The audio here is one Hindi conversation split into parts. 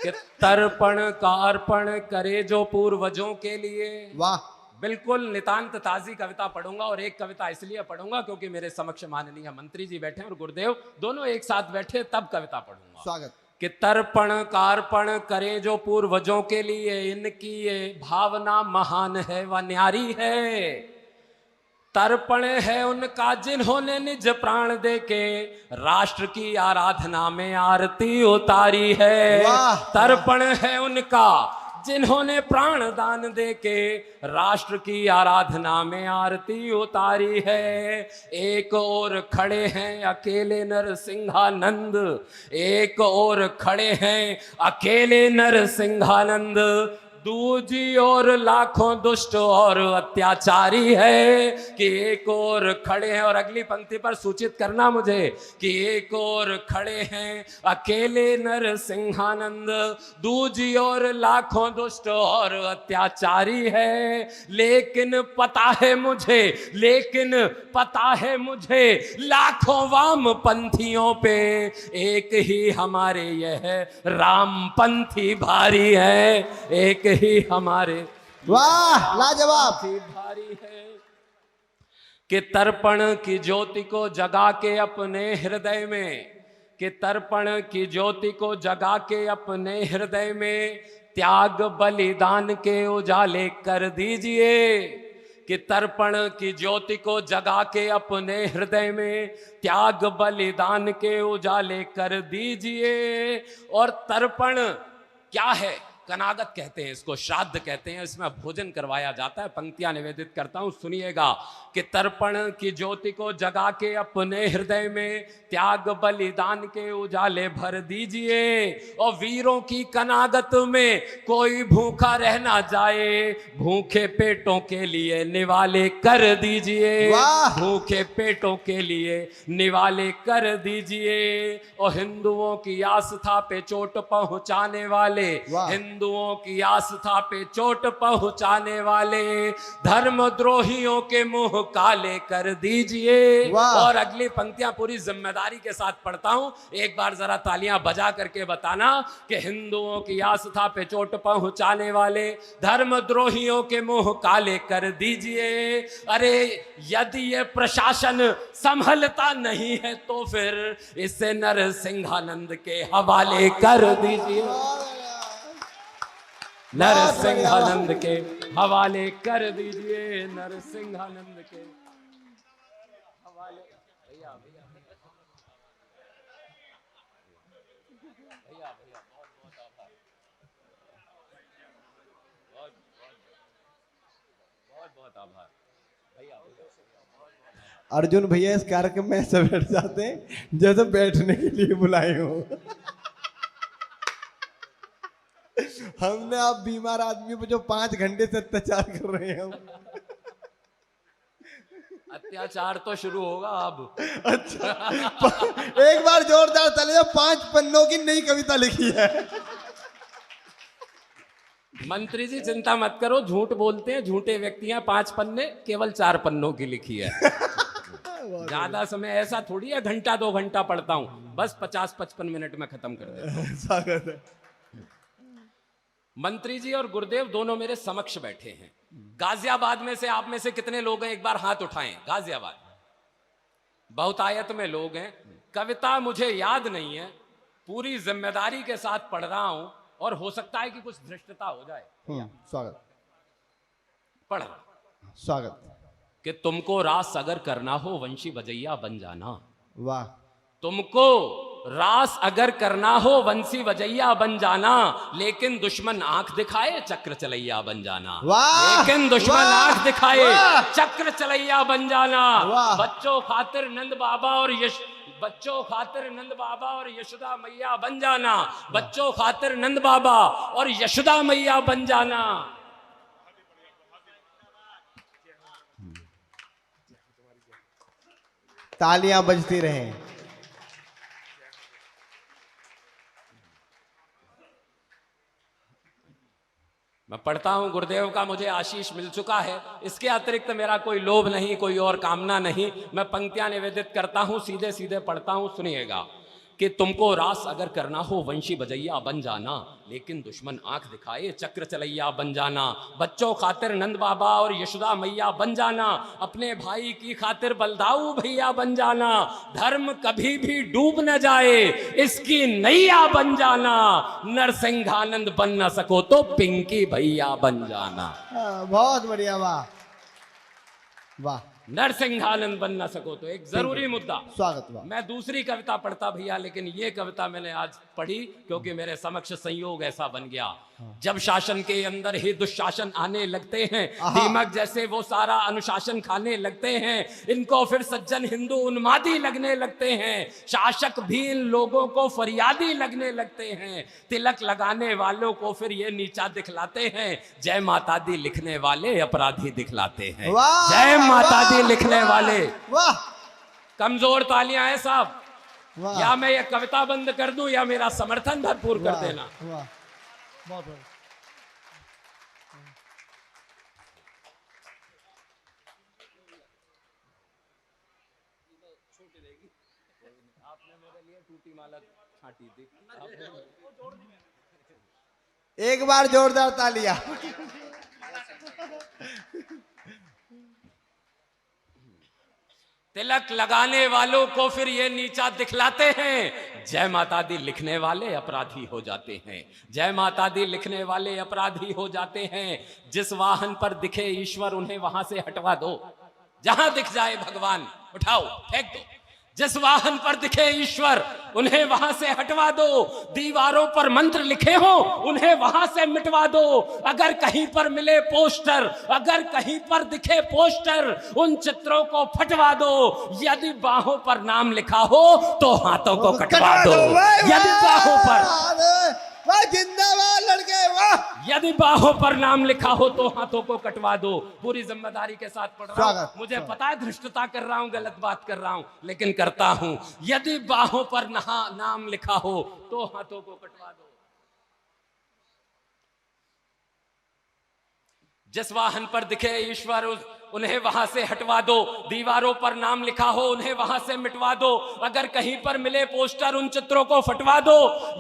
कि तर्पण का अर्पण करे जो पूर्वजों के लिए। वाह, बिल्कुल नितांत ताजी कविता पढ़ूंगा, और एक कविता इसलिए पढ़ूंगा क्योंकि मेरे समक्ष माननीय मंत्री जी बैठे और गुरुदेव दोनों एक साथ बैठे, तब कविता पढ़ूंगा। स्वागत। कि तर्पण का अर्पण करे जो पूर्वजों के लिए, इनकी ये भावना महान है व न्यारी है। तर्पण है उनका जिन्होंने निज प्राण दे के राष्ट्र की आराधना में आरती उतारी है। वाह! तर्पण है उनका जिन्होंने प्राण दान दे के राष्ट्र की आराधना में आरती उतारी है। एक ओर खड़े हैं अकेले नरसिंहानंद, एक ओर खड़े हैं अकेले नरसिंहानंद, दूजी ओर लाखों दुष्ट और अत्याचारी है। कि एक ओर खड़े हैं, और अगली पंक्ति पर सूचित करना मुझे कि एक ओर खड़े हैं अकेले नरसिंहानंद, दूजी ओर लाखों दुष्ट और अत्याचारी है। लेकिन पता है मुझे, लेकिन पता है मुझे, लाखों वामपंथियों पे एक ही हमारे यह रामपंथी भारी है, एक ही हमारे वाह, लाजवाब। भारी है। कि तर्पण की ज्योति को जगा के अपने हृदय में, कि तर्पण की ज्योति को जगा के अपने हृदय में त्याग बलिदान के उजाले कर दीजिए। कि तर्पण की ज्योति को जगा के अपने हृदय में त्याग बलिदान के उजाले कर दीजिए। और तर्पण क्या है? कनागत कहते हैं इसको, श्राद्ध कहते हैं, इसमें भोजन करवाया जाता है। पंक्तियां निवेदित करता हूं, सुनिएगा। कि तर्पण की ज्योति को जगा के अपने हृदय में त्याग बलिदान के उजाले भर दीजिए। और वीरों की कनागत में कोई भूखा रह ना जाए, भूखे पेटों के लिए निवाले कर दीजिए। वाह! भूखे पेटों के लिए निवाले कर दीजिए। और हिंदुओं की आस्था पे चोट पहुंचाने वाले, वाह! हिंदुओं की आस्था पे चोट पहुंचाने वाले धर्मद्रोहियों के मुंह काले कर दीजिए। वाह! और अगली पंक्तियां पूरी जिम्मेदारी के साथ पढ़ता हूं, एक बार जरा तालियां बजा करके बताना कि हिंदुओं की आस्था पे चोट पहुंचाने वाले धर्मद्रोहियों के मुंह काले कर दीजिए। अरे यदि ये प्रशासन संभलता नहीं है तो फिर इसे नरसिंहानंद के हवाले कर दीजिए, नरसिंहानंद के हवाले कर दीजिए, नरसिंहानंद के हवाले। भैया भैया भैया भैया बहुत बहुत आभार, बहुत बहुत आभार भैया। अर्जुन भैया इस कार्यक्रम में ऐसे बैठ जाते हैं जैसे बैठने के लिए बुलाए हो। हमने आप बीमार आदमी पे जो 5 घंटे से अत्याचार कर रहे हैं। अत्याचार तो शुरू होगा अब। अच्छा, एक बार जोरदार तालियां। 5 पन्नों की नई कविता लिखी है। मंत्री जी चिंता मत करो, झूठ बोलते हैं झूठे व्यक्ति हैं। 5 पन्ने केवल 4 पन्नों की लिखी है। ज्यादा समय ऐसा थोड़ी है घंटा 2 घंटा पढ़ता हूं, बस 50-55 मिनट में खत्म कर देता हूं। स्वागत है। मंत्री जी और गुरुदेव दोनों मेरे समक्ष बैठे हैं। गाजियाबाद में से आप में से कितने लोग हैं, एक बार हाथ उठाएं। गाजियाबाद बहुतायत में लोग हैं। कविता मुझे याद नहीं है, पूरी जिम्मेदारी के साथ पढ़ रहा हूं, और हो सकता है कि कुछ धृष्टता हो जाए। स्वागत। पढ़ रहा। स्वागत। कि तुमको रास अगर करना हो वंशी बजैया बन जाना। वाह। तुमको रास अगर करना हो वंशी बजैया बन जाना, लेकिन दुश्मन आंख दिखाए चक्र चलैया बन जाना। वाह! लेकिन दुश्मन वाह! आंख दिखाए वाह! चक्र चलैया बन जाना। वाह! बच्चों खातिर नंद बाबा और बच्चों खातिर नंद बाबा और यशोदा मैया बन जाना। बच्चों खातिर नंद बाबा और यशोदा मैया बन जाना। तालियां बजती रहें। मैं पढ़ता हूं, गुरुदेव का मुझे आशीष मिल चुका है, इसके अतिरिक्त मेरा कोई लोभ नहीं, कोई और कामना नहीं। मैं पंक्तियां निवेदित करता हूं, सीधे सीधे पढ़ता हूं, सुनिएगा। कि तुमको रास अगर करना हो वंशी बजैया बन जाना, लेकिन दुश्मन आंख दिखाए चक्र चलैया बन जाना। बच्चों खातिर नंद बाबा और यशोदा मैया बन जाना, अपने भाई की खातिर बलदाऊ भैया बन जाना। धर्म कभी भी डूब न जाए इसकी नैया बन जाना। नरसिंहानंद बन न सको तो पिंकी भैया बन जाना। बहुत बढ़िया, वाह वाह। नरसिंहानंद बन न सको तो एक जरूरी मुद्दा। स्वागत, वाह। मैं दूसरी कविता पढ़ता भैया, लेकिन ये कविता मैंने आज पढ़ी क्योंकि मेरे समक्ष संयोग ऐसा बन गया। जब शासन के अंदर ही दुशासन आने लगते हैं, दीमक जैसे वो सारा अनुशासन खाने लगते हैं, इनको फिर सज्जन हिंदू उन्मादी लगने लगते हैं। शासक भी इन लोगों को फरियादी लगने लगते हैं। तिलक लगाने वालों को फिर ये नीचा दिखलाते हैं। जय माता दी लिखने वाले अपराधी दिखलाते हैं। जय माता दी लिखने वाले, वाह। कमजोर तालियां हैं साहब। वाह। या मैं ये कविता बंद कर दूं या मेरा समर्थन भरपूर कर देना। वाह, बहुत बढ़िया। आपने मेरे लिए टूटी माला छांटी थी। एक बार जोरदार तालियां। तिलक लगाने वालों को फिर ये नीचा दिखलाते हैं। जय माता दी लिखने वाले अपराधी हो जाते हैं। जय माता दी लिखने वाले अपराधी हो जाते हैं। जिस वाहन पर दिखे ईश्वर उन्हें वहां से हटवा दो। जहां दिख जाए भगवान उठाओ फेंक दो। जिस वाहन पर दिखे ईश्वर उन्हें वहां से हटवा दो। दीवारों पर मंत्र लिखे हो उन्हें वहां से मिटवा दो। अगर कहीं पर मिले पोस्टर, अगर कहीं पर दिखे पोस्टर, उन चित्रों को फटवा दो। यदि बाहों पर नाम लिखा हो तो हाथों को कटवा दो। यदि बाहों पर, वाह जिंदाबाद लड़के, वाह। यदि बाहों पर नाम लिखा हो तो हाथों को कटवा दो। पूरी जिम्मेदारी के साथ पढ़ रहा हूं। मुझे पता है धृष्टता कर रहा हूं, गलत बात कर रहा हूं, लेकिन करता हूं। यदि बाहों पर नाम लिखा हो तो हाथों को कटवा दो। जिस वाहन पर दिखे ईश्वर उन्हें वहां से हटवा दो। दीवारों पर नाम लिखा हो उन्हें वहां से मिटवा दो। अगर कहीं पर मिले पोस्टर उन चित्रों को फटवा दो।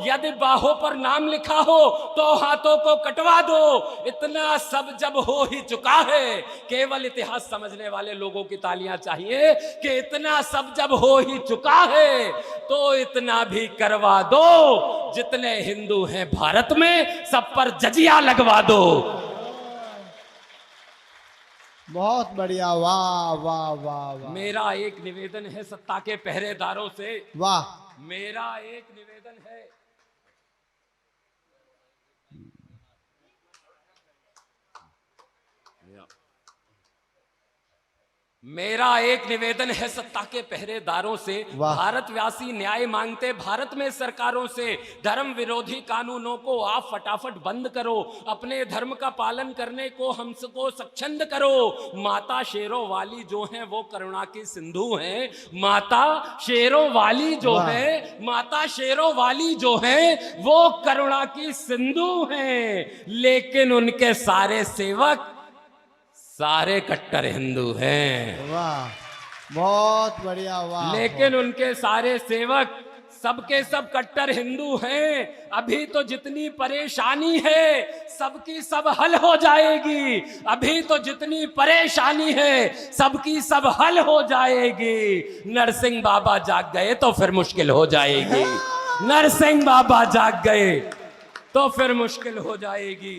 यदि बाहों पर नाम लिखा हो तो हाथों को कटवा दो। इतना सब जब हो ही चुका है, केवल इतिहास समझने वाले लोगों की तालियां चाहिए कि इतना सब जब हो ही चुका है तो इतना भी करवा दो। जितने हिंदू हैं भारत में सब पर जजिया लगवा दो। बहुत बढ़िया, वाह वाह वाह वाह। मेरा एक निवेदन है सत्ता के पहरेदारों से। वाह। मेरा एक निवेदन है, मेरा एक निवेदन है सत्ता के पहरेदारों से। भारतवासी न्याय मांगते भारत में सरकारों से। धर्म विरोधी कानूनों को आप फटाफट बंद करो। अपने धर्म का पालन करने को हमको सक्षम करो। माता शेरों वाली जो है वो करुणा की सिंधु हैं। माता शेरों वाली जो है, माता शेरों वाली जो है वो करुणा की सिंधु हैं। लेकिन उनके सारे सेवक सारे कट्टर हिंदू हैं। वाह, बहुत बढ़िया, वाह। लेकिन उनके सारे सेवक सबके सब कट्टर हिंदू हैं। अभी तो जितनी परेशानी है सबकी सब हल हो जाएगी। अभी तो जितनी परेशानी है सबकी सब हल हो जाएगी। नरसिंह बाबा जाग गए तो फिर मुश्किल हो जाएगी। नरसिंह बाबा जाग गए तो फिर मुश्किल हो जाएगी।